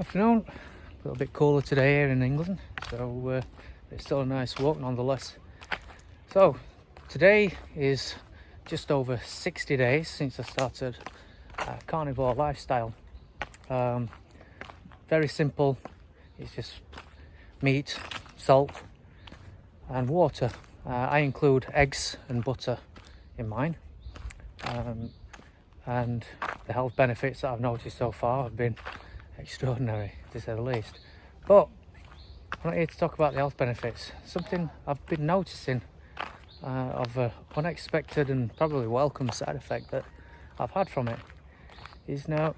Afternoon. A little bit cooler today here in England, so it's still a nice walk nonetheless. So today is just over 60 days since I started a carnivore lifestyle. Very simple. It's just meat, salt and water. I include eggs and butter in mine, and the health benefits that I've noticed so far have been extraordinary, to say the least. But I'm not here to talk about the health benefits. Something I've been noticing of an unexpected and probably welcome side effect that I've had from it is now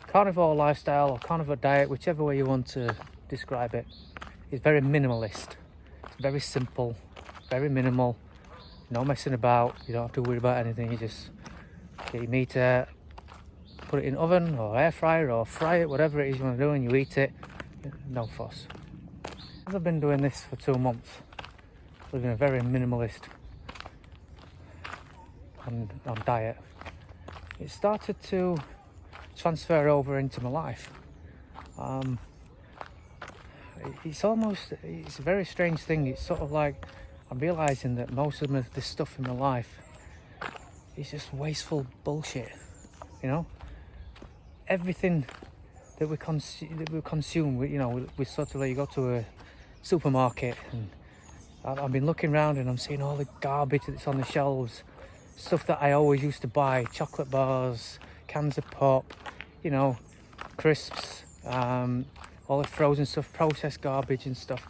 carnivore lifestyle or carnivore diet, whichever way you want to describe it, is very minimalist. It's very simple, very minimal, no messing about. You don't have to worry about anything. You just get your meat out, put it in oven or air fryer or fry it, whatever it is you want to do, and you eat it. No fuss. I've been doing this for 2 months, living a very minimalist on diet. It started to transfer over into my life. It's a very strange thing. It's sort of like I'm realizing that most of this stuff in my life is just wasteful bullshit, you know. Everything that we consume, we sort of like, you go to a supermarket, and I've been looking around and I'm seeing all the garbage that's on the shelves, stuff that I always used to buy: chocolate bars, cans of pop, crisps, all the frozen stuff, processed garbage and stuff.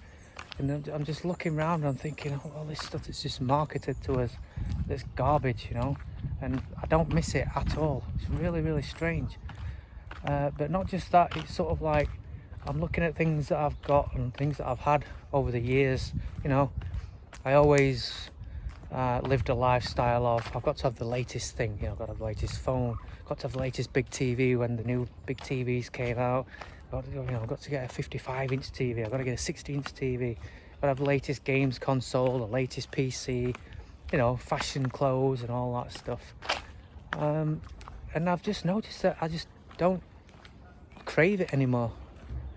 And I'm just looking around and I'm thinking, all this stuff that's just marketed to us, that's garbage, and I don't miss it at all. It's really, really strange. But not just that, it's sort of like I'm looking at things that I've got and things that I've had over the years. I always lived a lifestyle of, I've got to have the latest thing, I've got to have the latest phone, got to have the latest big TV when the new big TVs came out. I've got to get a 55-inch TV, I've got to get a 60-inch TV, I've got to have the latest games console, the latest PC, fashion clothes and all that stuff. And I've just noticed that I just don't crave it anymore.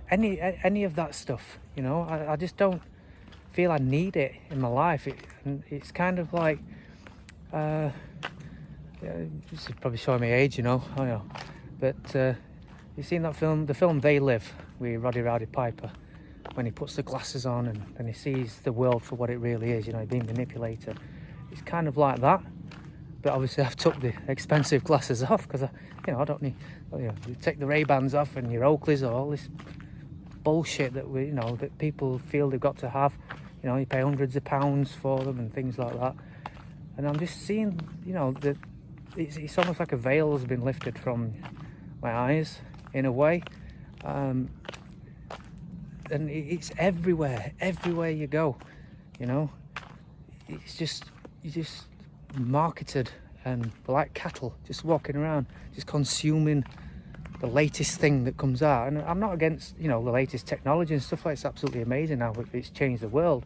Any of that stuff, I just don't feel I need it in my life. It's kind of like, this is probably showing my age, but you've seen that film, the film They Live, with Roddy Piper, when he puts the glasses on and he sees the world for what it really is, being manipulated. It's kind of like that, but obviously I've took the expensive glasses off because I don't need, you take the Ray-Bans off and your Oakleys or all this bullshit that that people feel they've got to have. You pay hundreds of pounds for them and things like that. And I'm just seeing, that it's almost like a veil has been lifted from my eyes in a way. And it's everywhere you go, it's just, you're just marketed and like cattle, just walking around, just consuming the latest thing that comes out. And I'm not against, the latest technology and stuff like it's absolutely amazing how it's changed the world.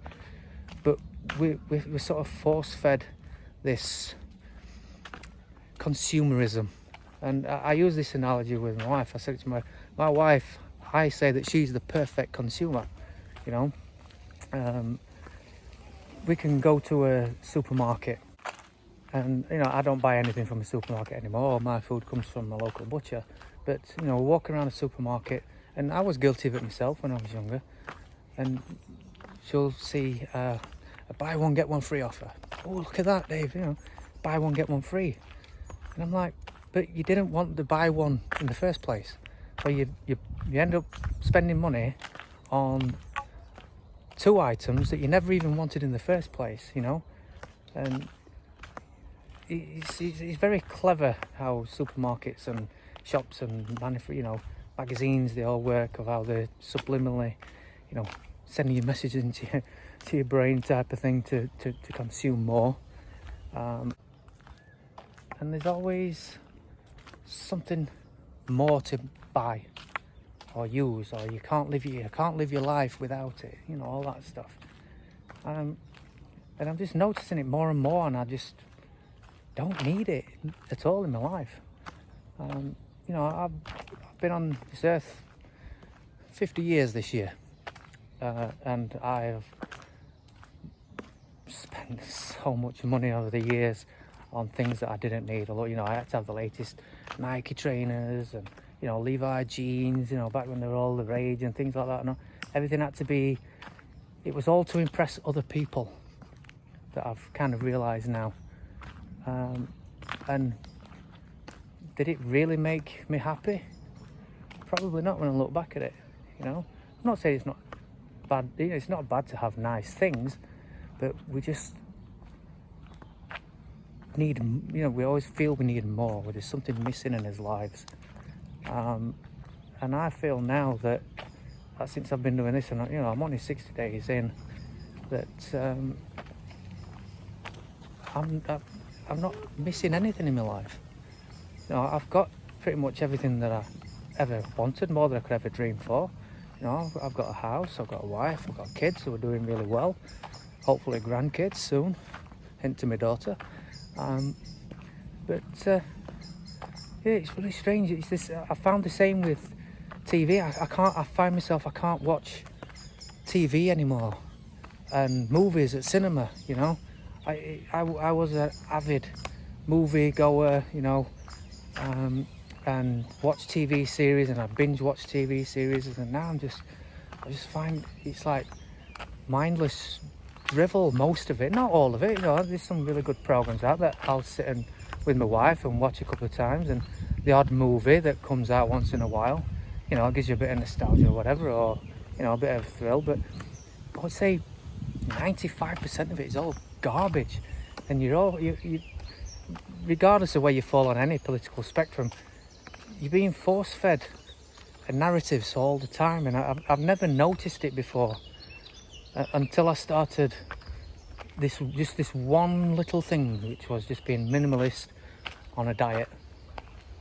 But we're sort of force-fed this consumerism. And I use this analogy with my wife. I said it to my wife, I say that she's the perfect consumer, we can go to a supermarket and, I don't buy anything from a supermarket anymore. My food comes from a local butcher. But, walking around a supermarket, and I was guilty of it myself when I was younger, and she'll see a buy one, get one free offer. Oh, look at that, Dave, buy one, get one free. And I'm like, but you didn't want to buy one in the first place. So you end up spending money on 2 items that you never even wanted in the first place, And it's very clever how supermarkets and shops and magazines, they all work, of how they're subliminally, sending you messages into your brain type of thing to consume more. And there's always something more to buy or use, or you can't live your life without it, all that stuff. And I'm just noticing it more and more, and I just don't need it at all in my life. I've been on this earth 50 years this year, and I have spent so much money over the years on things that I didn't need. Although, I had to have the latest Nike trainers and, Levi jeans, back when they were all the rage and things like that. And everything had to be, it was all to impress other people, that I've kind of realised now. And did it really make me happy? Probably not when I look back at it, I'm not saying it's not bad, it's not bad to have nice things, but we just need, we always feel we need more, there's something missing in his lives. And I feel now that since I've been doing this, and I'm only 60 days in, that I'm not missing anything in my life. I've got pretty much everything that I ever wanted, more than I could ever dream for. I've got a house, I've got a wife, I've got kids who are doing really well, hopefully grandkids soon, hint to my daughter. But yeah, it's really strange. It's this. I found the same with TV. I find myself, I can't watch TV anymore, and movies at cinema. I was an avid movie goer, and watch TV series, and I binge watch TV series, and now I just find it's like mindless drivel, most of it, not all of it. There's some really good programs out that I'll sit and with my wife and watch a couple of times, and the odd movie that comes out once in a while, it gives you a bit of nostalgia or whatever, or a bit of thrill. But I would say 95% of it is all garbage, and you regardless of where you fall on any political spectrum, you're being force-fed narratives all the time, and I've never noticed it before until I started this one little thing, which was just being minimalist on a diet.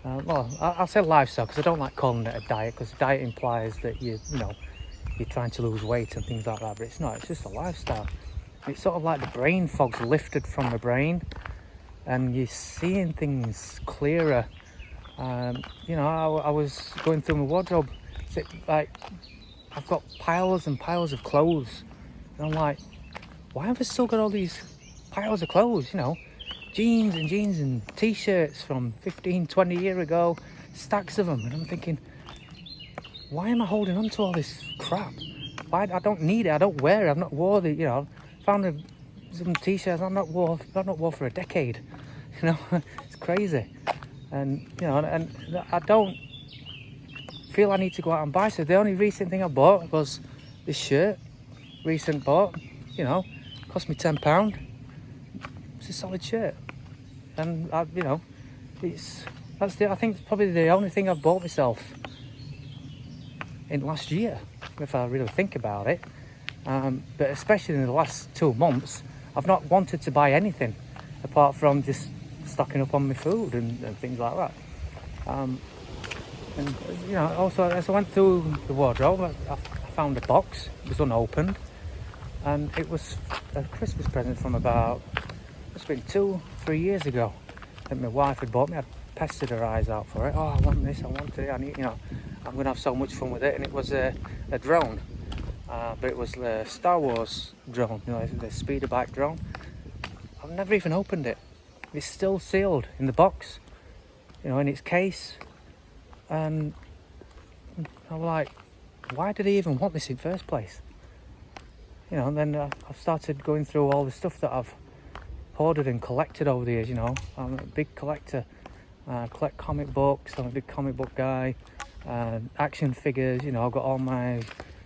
I'll say lifestyle, because I don't like calling it a diet, because diet implies that you're trying to lose weight and things like that, but it's not. It's just a lifestyle. It's sort of like the brain fog's lifted from the brain, and you're seeing things clearer. I was going through my wardrobe. Like, I've got piles and piles of clothes, and I'm like, why have I still got all these piles of clothes? Jeans and t-shirts from 15, 20 years ago, stacks of them. And I'm thinking, why am I holding on to all this crap? Why? I don't need it. I don't wear it. I've not wore the, found some t-shirts I've not wore for a decade. It's crazy. And, and I don't feel I need to go out and buy. So the only recent thing I bought was this shirt. Recent bought, cost me £10. It's a solid shirt. And, I think it's probably the only thing I've bought myself in last year, if I really think about it. But especially in the last 2 months, I've not wanted to buy anything apart from just stocking up on my food and things like that. And also as I went through the wardrobe, I found a box. It was unopened, and it was a Christmas present from about, it's been 2-3 years ago, that my wife had bought me. I'd pestered her eyes out for it. Oh, I want this, I want it, I need, I'm gonna have so much fun with it. And it was a drone, but it was the Star Wars drone, the speeder bike drone. I've never even opened it. It's still sealed in the box, in its case. And I'm like, why did he even want this in the first place? And then I've started going through all the stuff that I've hoarded and collected over the years. I'm a big collector. I collect comic books. I'm a big comic book guy. Action figures. I've got all my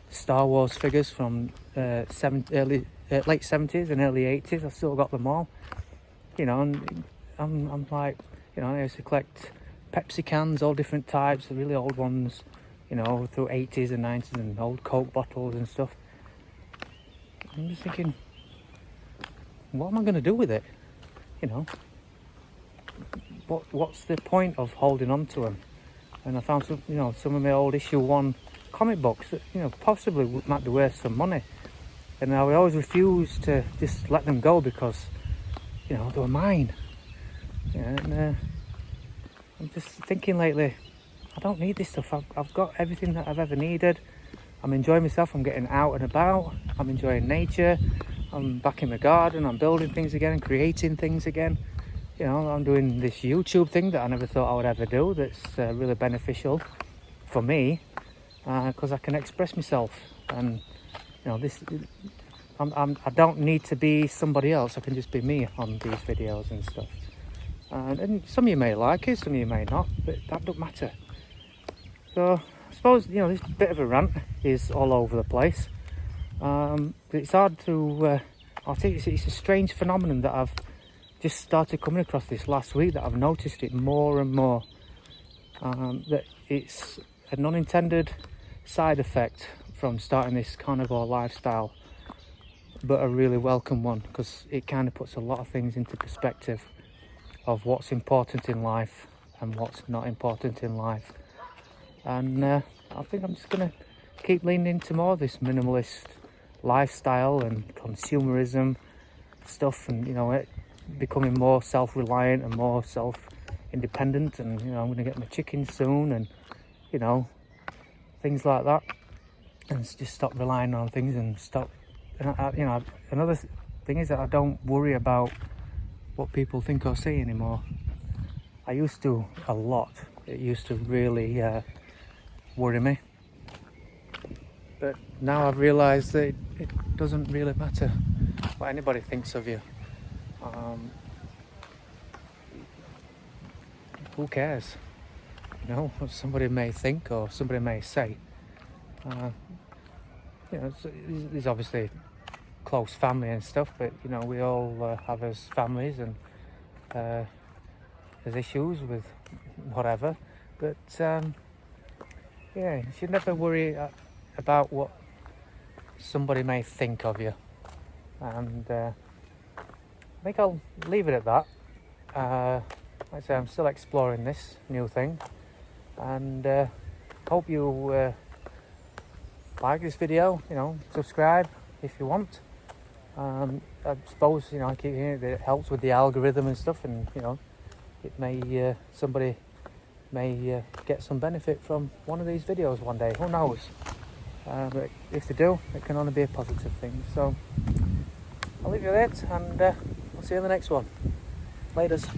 Star Wars figures from late 70s and early 80s. I've still got them all. And I'm like, I used to collect Pepsi cans, all different types, the really old ones, through 80s and 90s, and old Coke bottles and stuff. I'm just thinking, what am I going to do with it? What's the point of holding on to them? And I found some of my old issue 1 comic books that, possibly might be worth some money. And I would always refuse to just let them go because, they were mine. And I'm just thinking lately, I don't need this stuff. I've got everything that I've ever needed. I'm enjoying myself. I'm getting out and about. I'm enjoying nature. I'm back in the garden. I'm building things again and creating things again. You know, I'm doing this YouTube thing that I never thought I would ever do. That's really beneficial for me because I can express myself. And you know, I don't need to be somebody else. I can just be me on these videos and stuff. And some of you may like it, some of you may not, but that don't matter. So I suppose, you know, this bit of a rant is all over the place. It's hard to, I think it's a strange phenomenon that I've just started coming across this last week, that I've noticed it more and more. That it's an unintended side effect from starting this carnivore lifestyle, but a really welcome one, because it kind of puts a lot of things into perspective of what's important in life and what's not important in life. And I think I'm just going to keep leaning into more of this minimalist lifestyle and consumerism stuff, and you know, becoming more self-reliant and more self-independent. And you know, I'm going to get my chickens soon, and you know, things like that, and just stop relying on things and stop. And you know, another thing is that I don't worry about what people think or say anymore. I used to a lot. It used to really worry me, but now I've realised that it doesn't really matter what anybody thinks of you. Who cares? You know, what somebody may think or somebody may say. You know, there's obviously close family and stuff, but you know, we all have as families and there's issues with whatever. But yeah, you should never worry about what somebody may think of you. And I think I'll leave it at that. Like I say, I'm still exploring this new thing, and hope you like this video. You know, subscribe if you want. I suppose, you know, I keep hearing that it helps with the algorithm and stuff, and you know, it may somebody may get some benefit from one of these videos one day. Who knows? But if they do, it can only be a positive thing. So I'll leave you with it, and I'll see you in the next one. Laters.